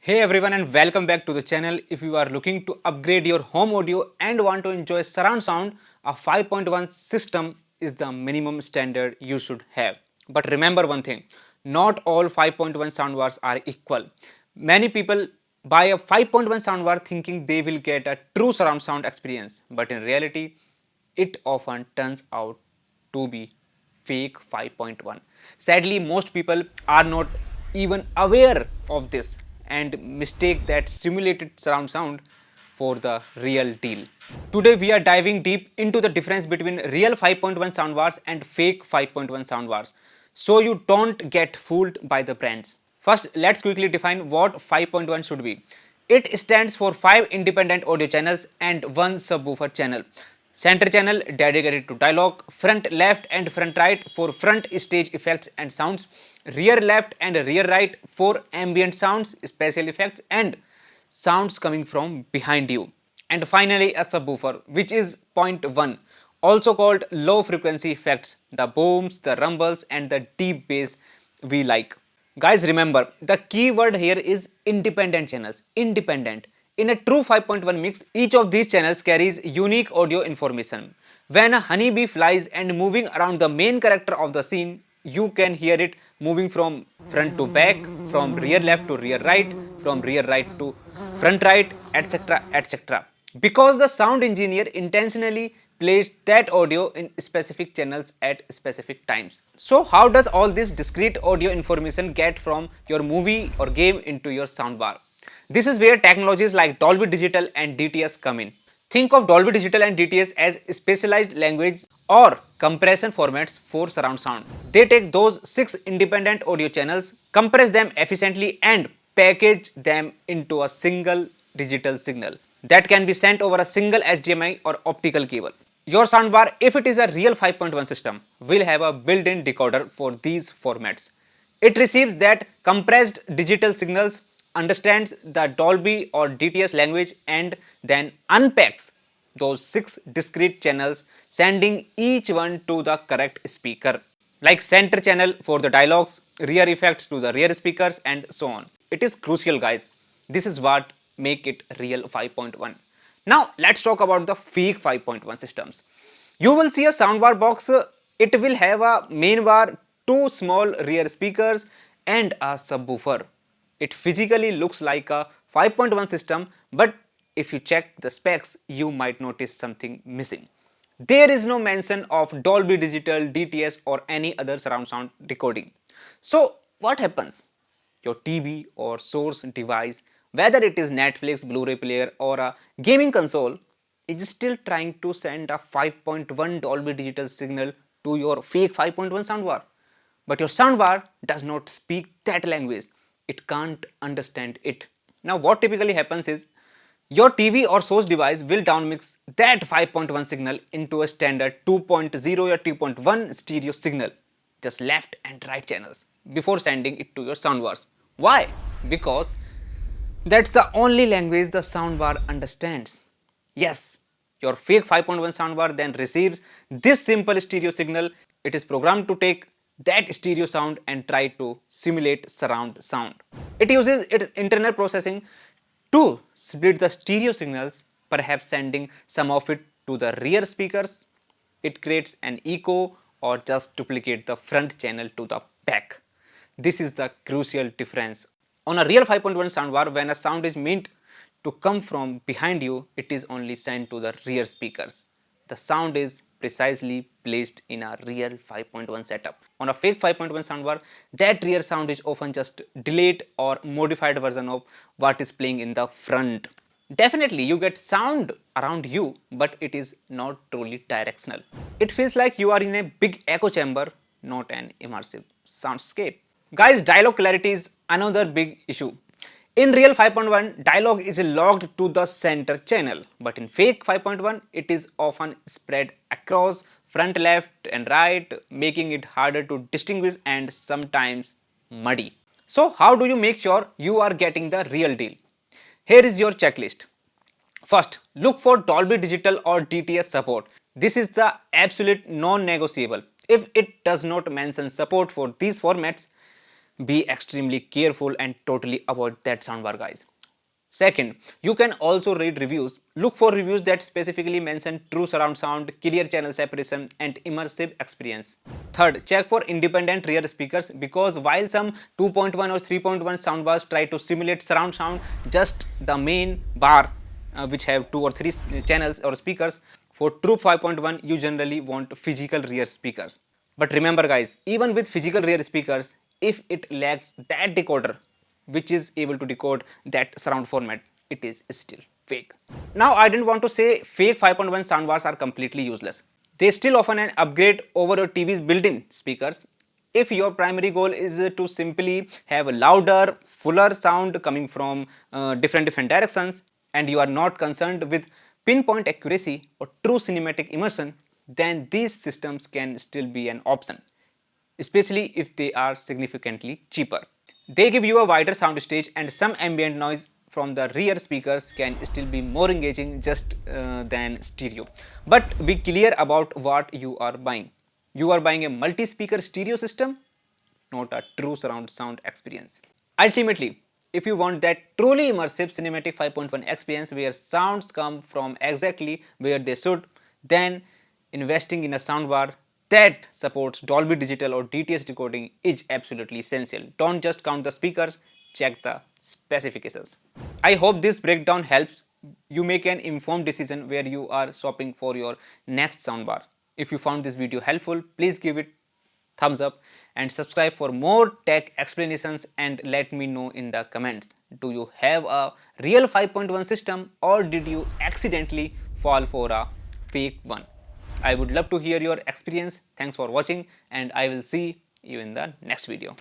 Hey everyone and welcome back to the channel. If you are looking to upgrade your home audio and want to enjoy surround sound, a 5.1 system is the minimum standard you should have. But remember one thing, not all 5.1 soundbars are equal. Many people buy a 5.1 soundbar thinking they will get a true surround sound experience, but in reality, it often turns out to be fake 5.1. Sadly, most people are not even aware of this and mistake that simulated surround sound for the real deal. Today we are diving deep into the difference between real 5.1 soundbars and fake 5.1 soundbars so you don't get fooled by the brands. First, let's quickly define what 5.1 should be. It stands for 5 independent audio channels and 1 subwoofer channel. Center channel dedicated to dialogue, front left and front right for front stage effects and sounds, rear left and rear right for ambient sounds, special effects and sounds coming from behind you. And finally a subwoofer, which is point 1, also called low frequency effects, the booms, the rumbles and the deep bass we like. Guys, remember the key word here is independent channels. Independent. In a true 5.1 mix, each of these channels carries unique audio information. When a honeybee flies and moving around the main character of the scene, you can hear it moving from front to back, from rear left to rear right, from rear right to front right, etc. etc. Because the sound engineer intentionally placed that audio in specific channels at specific times. So how does all this discrete audio information get from your movie or game into your soundbar? This is where technologies like Dolby Digital and DTS come in. Think of Dolby Digital and DTS as specialized language or compression formats for surround sound. They take those 6 independent audio channels, compress them efficiently and package them into a single digital signal that can be sent over a single HDMI or optical cable. Your soundbar, if it is a real 5.1 system, will have a built-in decoder for these formats. It receives that compressed digital signals, understands the Dolby or DTS language and then unpacks those 6 discrete channels, sending each one to the correct speaker, like center channel for the dialogues, rear effects to the rear speakers and so on. It is crucial, guys. This is what make it real 5.1. Now let's talk about the fake 5.1 systems. You will see a soundbar box. It will have a main bar, 2 small rear speakers and a subwoofer. It physically looks like a 5.1 system, but if you check the specs, you might notice something missing. There is no mention of Dolby Digital, DTS or any other surround sound decoding. So what happens? Your TV or source device, whether it is Netflix, Blu-ray player or a gaming console, is still trying to send a 5.1 Dolby Digital signal to your fake 5.1 soundbar. But your soundbar does not speak that language. It can't understand it. Now what typically happens is your TV or source device will downmix that 5.1 signal into a standard 2.0 or 2.1 stereo signal, just left and right channels, before sending it to your soundbars. Why? Because that's the only language the soundbar understands. Yes, your fake 5.1 soundbar then receives this simple stereo signal. It is programmed to take that stereo sound and try to simulate surround sound. It uses its internal processing to split the stereo signals, perhaps sending some of it to the rear speakers. It creates an echo or just duplicate the front channel to the back. This is the crucial difference. On a real 5.1 soundbar, when a sound is meant to come from behind you, it is only sent to the rear speakers. The sound is precisely placed in a real 5.1 setup. On a fake 5.1 soundbar, that rear sound is often just delayed or modified version of what is playing in the front. Definitely you get sound around you, but it is not truly directional. It feels like you are in a big echo chamber, not an immersive soundscape. Guys, dialogue clarity is another big issue. In real 5.1, dialogue is logged to the center channel, but in fake 5.1, it is often spread across front, left and right, making it harder to distinguish and sometimes muddy. So how do you make sure you are getting the real deal? Here is your checklist. First, look for Dolby Digital or DTS support. This is the absolute non-negotiable. If it does not mention support for these formats, Be extremely careful and totally avoid that soundbar, guys. Second, you can also read reviews. Look for reviews that specifically mention true surround sound, clear channel separation, and immersive experience. Third, check for independent rear speakers, because while some 2.1 or 3.1 soundbars try to simulate surround sound, just the main bar, which have 2 or 3 channels or speakers, for true 5.1 you generally want physical rear speakers. But remember, guys, even with physical rear speakers, if it lacks that decoder which is able to decode that surround format, it is still fake. Now, I didn't want to say fake 5.1 soundbars are completely useless. They still offer an upgrade over your TV's built-in speakers. If your primary goal is to simply have a louder, fuller sound coming from different directions, and you are not concerned with pinpoint accuracy or true cinematic immersion, then these systems can still be an option, especially if they are significantly cheaper. They give you a wider soundstage, and some ambient noise from the rear speakers can still be more engaging just than stereo. But be clear about what you are buying. You are buying a multi-speaker stereo system, not a true surround sound experience. Ultimately, if you want that truly immersive cinematic 5.1 experience where sounds come from exactly where they should, then investing in a soundbar that supports Dolby Digital or DTS decoding is absolutely essential. Don't just count the speakers, check the specifications. I hope this breakdown helps you make an informed decision where you are shopping for your next soundbar. If you found this video helpful, please give it thumbs up and subscribe for more tech explanations, and let me know in the comments, do you have a real 5.1 system or did you accidentally fall for a fake one? I would love to hear your experience. Thanks for watching, and I will see you in the next video.